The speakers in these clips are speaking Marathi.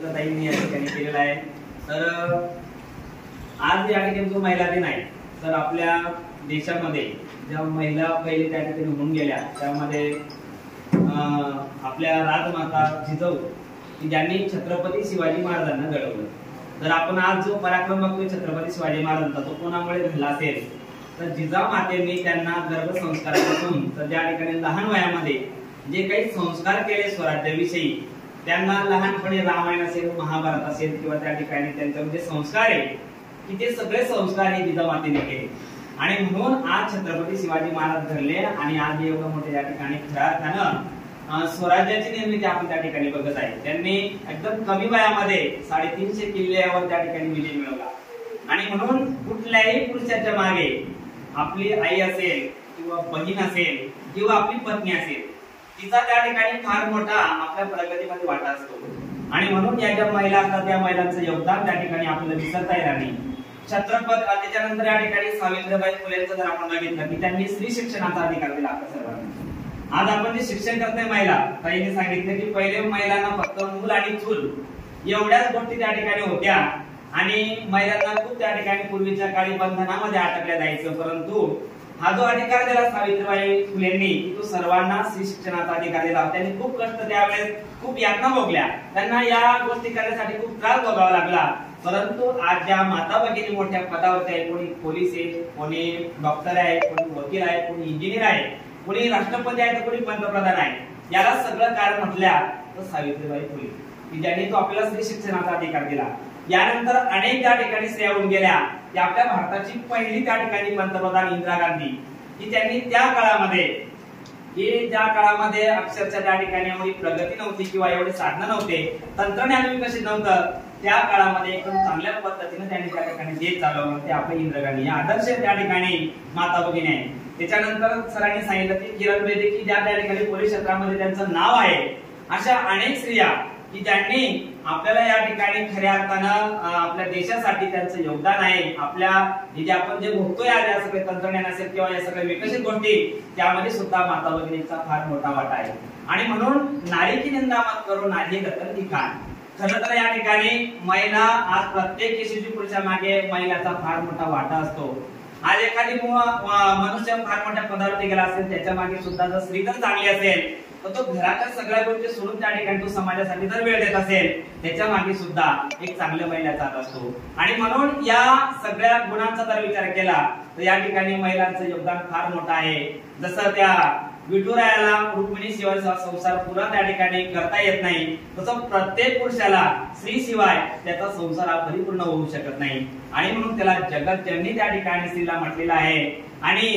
ताईंनी या ठिकाणी केलेला आहे। तर आज या ठिकाणी जो महिला दिन आहे, तर आपल्या देशामध्ये ज्या महिला पहिले त्या ठिकाणी होऊन गेल्या त्यामध्ये आपल्या राजमाता जिजाऊ ज्यांनी छत्रपती शिवाजी महाराजांना घडवलं। तर आपण आज जो पराक्रम बघतोय छत्रपती शिवाजी महाराजांचा, तो कोणामुळे घडला असेल तर जिजाऊ मातेंनी त्यांना गर्भसंस्कारापासून तर ज्या ठिकाणी लहान वयामध्ये जे काही संस्कार केले स्वराज्याविषयी, त्यांना लहानपणी रामायण असेल, महाभारत असेल किंवा त्या ठिकाणी त्यांच्यावर जे संस्कार आहे की ते सगळे संस्कार हे जिजाऊ मातेने केले। आणि म्हणून आज छत्रपती शिवाजी महाराज घडले आणि आज एवढं मोठे या ठिकाणी खऱ्या अर्थानं स्वराज्याची निर्मिती आपण त्या ठिकाणी बघत आहे। त्यांनी एकदम कमी वयामध्ये 350 किल्ल्यावर त्या ठिकाणी विजय मिळवला। आणि म्हणून कुठल्याही पुरुषाच्या मागे आपली आई असेल किंवा बहीण असेल किंवा आपली पत्नी असेल, तिचा त्या ठिकाणी फार मोठा आपल्या प्रगतीमध्ये वाटा असतो। आणि म्हणून या ज्या महिला असतात त्या महिलांचं योगदान त्या ठिकाणी आपल्याला विसरता येणार नाही। छत्रपती त्याच्यानंतर या ठिकाणी सावित्रीबाई फुलेंचं जर आपण बघितलं की त्यांनी स्त्री शिक्षणाचा अधिकार दिला आपल्या सर्वांना। आज आपण जे शिक्षण करतोय महिला, ताईंनी सांगितलं की पहिले महिलांना फक्त मूल आणि चूल एवढ्याच गोष्टी त्या ठिकाणी होत्या आणि महिलांना खूप त्या ठिकाणी पूर्वीच्या काळी बंधनामध्ये अटकल्या जायचं। परंतु हा जो अधिकार दिला सावित्रीबाई फुलेंनी, तो सर्वांना स्त्री शिक्षणाचा अधिकार दिला। त्यांनी खूप कष्ट त्यावेळेस खूप यातना भोगल्या, त्यांना या गोष्टी करण्यासाठी खूप त्रास भोगावा लागला। परंतु आज ज्या माता भगिनी मोठ्या पदावरती आहे, कोणी पोलीस आहे, कोणी डॉक्टर आहे, कोणी वकील आहे, कोणी इंजिनियर आहे, कोणी राष्ट्रपती आहे, तर कोणी पंतप्रधान आहे, याला सगळं कारण म्हटल्या तर सावित्रीबाई फुले की ज्यांनी तो आपल्याला स्त्री शिक्षणाचा अधिकार दिला। यानंतर अनेक त्या ठिकाणी स्त्रिया होऊन गेल्या की आपल्या भारताची पहिली त्या ठिकाणी पंतप्रधान इंदिरा गांधी, की त्यांनी त्या काळामध्ये ज्या काळामध्ये अक्षरशः त्या ठिकाणी एवढी प्रगती नव्हती किंवा एवढे साधन नव्हते, तंत्रज्ञान विकसित नव्हतं, त्या काळामध्ये एकदम चांगल्या पद्धतीने त्यांनी त्या ठिकाणी देश चालवलं, ते आपले इंदिरा गांधी या आदर्श त्या ठिकाणी माता भगिनी आहे। त्याच्यानंतर सरांनी सांगितलं की किरण बेदी की ज्या त्या ठिकाणी पोलीस क्षेत्रामध्ये त्यांचं नाव आहे, अशा अनेक स्त्रिया की ज्यांनी आपल्याला या ठिकाणी खऱ्या अर्थानं आपल्या देशासाठी त्यांचं योगदान आहे। आपल्या जे आपण जे भोगतोय आज या सगळे तंत्रज्ञान असेल किंवा या सगळ्या विकसित गोष्टी, त्यामध्ये सुद्धा माता भगिनींचा फार मोठा वाटा आहे। आणि म्हणून नारी की निंदा मत करो नारी दखल ती खान। खरं तर या ठिकाणी महिला आज प्रत्येक यशस्वी पुरुषा मागे महिलाचा फार मोठा वाटा असतो। आज एखादी मनुष्य फार मोठ्या पदावरती गेला असेल, त्याच्या मागे सुद्धा जर स्त्री जर चांगली असेल तर तो घराच्या सगळ्या गोष्टी सोडून त्या ठिकाणी तो समाजासाठी जर वेळ देत असेल, त्याच्या मागे सुद्धा एक चांगल्या महिलेचा हात असतो। आणि म्हणून या सगळ्या गुणांचा जर विचार केला तर या ठिकाणी महिलांचं योगदान फार मोठं आहे। जसं त्या विठुरायाला रुक्मिणी शिवाय संसार पुरा त्या ठिकाणी करता येत नाही, तसं प्रत्येक पुरुषाला स्त्री शिवाय त्याचा संसार हा परिपूर्ण होऊ शकत नाही। आणि म्हणून त्याला जगत जननी त्या ठिकाणी स्त्रीला म्हटलेलं आहे। आणि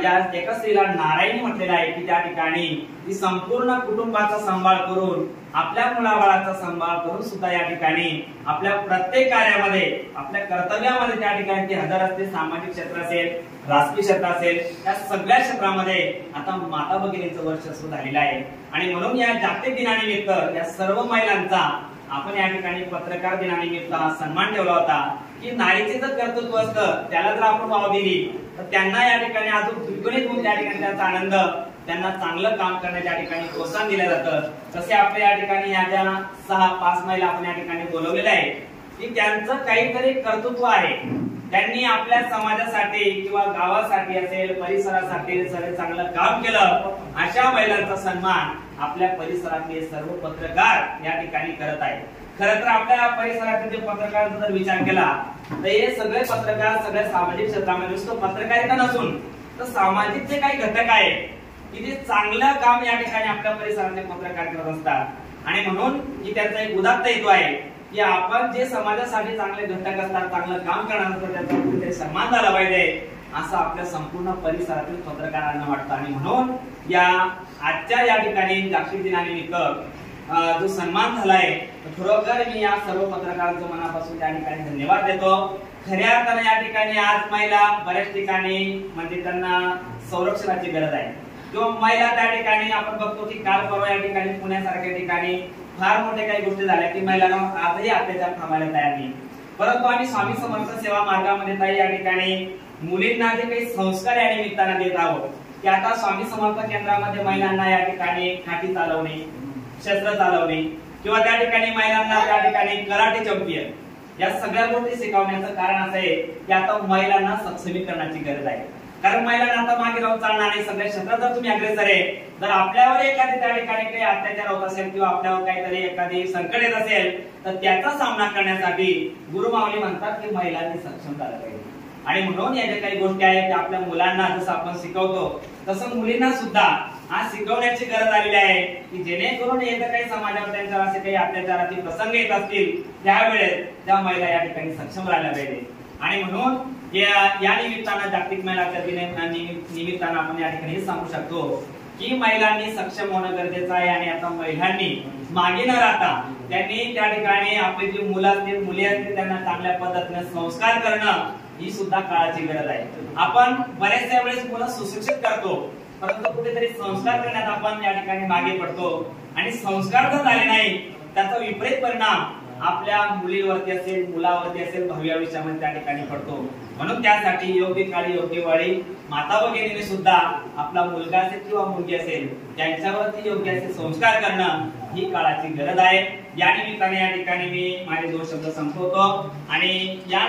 या एका स्त्रीला नारायणी म्हटलेलं आहे की त्या ठिकाणी ती संपूर्ण कुटुंबाचा सांभाळ करून, आपल्या मुलाबाळाचा सांभाळ करून सुद्धा या ठिकाणी आपल्या प्रत्येक कार्यामध्ये, आपल्या कर्तव्यामध्ये त्या ठिकाणी ती हजर असते। सामाजिक क्षेत्र असेल, राजकीय क्षेत्र असेल, या सगळ्या क्षेत्रामध्ये आता माता भगिनींचं वर्चस्व झालेलं आहे। आणि म्हणून या जागतिक दिनानिमित्त या सर्व महिलांचा आपण या ठिकाणी पत्रकार दिनानिमित्त हा सन्मान ठेवला होता की नारीचे जर कर्तृत्व असतं त्याला जर आपण वाव दिली तर त्यांना या ठिकाणी अजून द्विगुणित होऊन त्या ठिकाणी त्यांचा आनंद, त्यांना चांगलं काम करण्याच्या ठिकाणी प्रोत्साहन दिलं जातं। तसे आपल्या या ठिकाणी या ज्या 6-5 महिला आपण या ठिकाणी बोलवलेल्या आहे की त्यांचं काहीतरी कर्तृत्व आहे, त्यांनी आपल्या समाजासाठी किंवा गावासाठी असेल, परिसरासाठी चांगलं काम केलं, अशा महिलांचा सन्मान आपल्या परिसरातले सर्व पत्रकार या ठिकाणी करत आहेत। खरं तर आपल्या परिसरातील जे पत्रकारांचा जर विचार केला तर हे सगळे पत्रकार सगळ्या सामाजिक क्षेत्रामध्ये नुसतं पत्रकारिता नसून तर सामाजिक जे काही घटक आहेत की ते चांगलं काम या ठिकाणी आपल्या परिसरातले पत्रकार करत असतात। आणि म्हणून की त्यांचा एक उदात्त हेतू आहे की आपण जे समाजासाठी चांगले घटक असतात, चांगलं काम करणार असतात, त्यांचा कुठेतरी सन्मान झाला पाहिजे असं आपल्या संपूर्ण परिसरातील पत्रकारांना वाटतं। आणि म्हणून या आजच्या या ठिकाणी जागतिक दिनानिमित्त जो सन्मान झालाय, खरोखर मी या सर्व पत्रकारांचं मनापासून त्या ठिकाणी धन्यवाद देतो। खऱ्या अर्थाने या ठिकाणी आज महिला बऱ्याच ठिकाणी म्हणजे त्यांना संरक्षणाची गरज आहे किंवा महिला त्या ठिकाणी आपण बघतो की काल परवा या ठिकाणी पुण्यासारख्या ठिकाणी फार मोठे काही गोष्टी झाल्या की महिलांना आजही अत्याचार थांबायला तयार नाही। परंतु आम्ही स्वामी समर्थ सेवा मार्गामध्ये ताई या ठिकाणी मुलींना जे काही संस्कार या निमित्तानं देत आहोत की आता स्वामी समर्थ केंद्रामध्ये महिलांना या ठिकाणी काठी चालवणे, शस्त्र चालवणे किंवा त्या ठिकाणी महिलांना त्या ठिकाणी कराटे चॅम्पियन, या सगळ्या गोष्टी शिकवण्याचं कारण असं आहे की आता महिलांना सक्षमीकरणाची गरज आहे. कारण महिलांना आता मागे राहून चालणार नाही. सगळ्या क्षेत्रात जर तुम्ही अग्रेसर आहे, जर आपल्यावर एखादी त्या ठिकाणी काही अत्याचार होत असेल किंवा आपल्यावर काहीतरी एखादी संकट येत असेल तर त्याचा सामना करण्यासाठी गुरुमाऊली म्हणतात की महिलांनी सक्षम झालं पाहिजे. आणि म्हणून या ज्या काही गोष्टी आहेत त्या आपल्या मुलांना जसं आपण शिकवतो तसं मुलींना सुद्धा आज शिकवण्याची गरज आलेली आहे की जेणेकरून येत्या काही समाजावर त्यांच्यावर असे काही अत्याचाराचे प्रसंग येत असतील त्यावेळेस त्या महिला या ठिकाणी सक्षम राहायला पाहिजे. आणि म्हणून या निमित्तानं जागतिक महिला निमित्तानं आपण या ठिकाणी सांगू शकतो की महिलांनी सक्षम होणं गरजेचं आहे. आणि आता महिलांनी मागे न राहता त्यांनी त्या ठिकाणी आपली जी मुलं असतील मुली असतील त्यांना चांगल्या पद्धतीने संस्कार करणं ही सुद्धा काळाची गरज आहे. आपण बऱ्याचशा वेळेस मुलं सुशिक्षित करतो परंतु कुठेतरी संस्कार करण्यात आपण या ठिकाणी मागे पडतो आणि संस्कार जर झाले नाही त्याचा विपरीत परिणाम आपल्या मुलीवरती असेल मुलावरती असेल भावी आयुष्यामध्ये त्या ठिकाणी पडतो. म्हणून त्यासाठी योग्य काळी योग्य वेळी माता भगिनीने सुद्धा आपला मुलगा असेल किंवा मुलगी असेल त्यांच्यावरती योग्य असे संस्कार करणं ही काळाची गरज आहे. या निमित्ताने या ठिकाणी मी माझे 2 शब्द संपवतो आणि या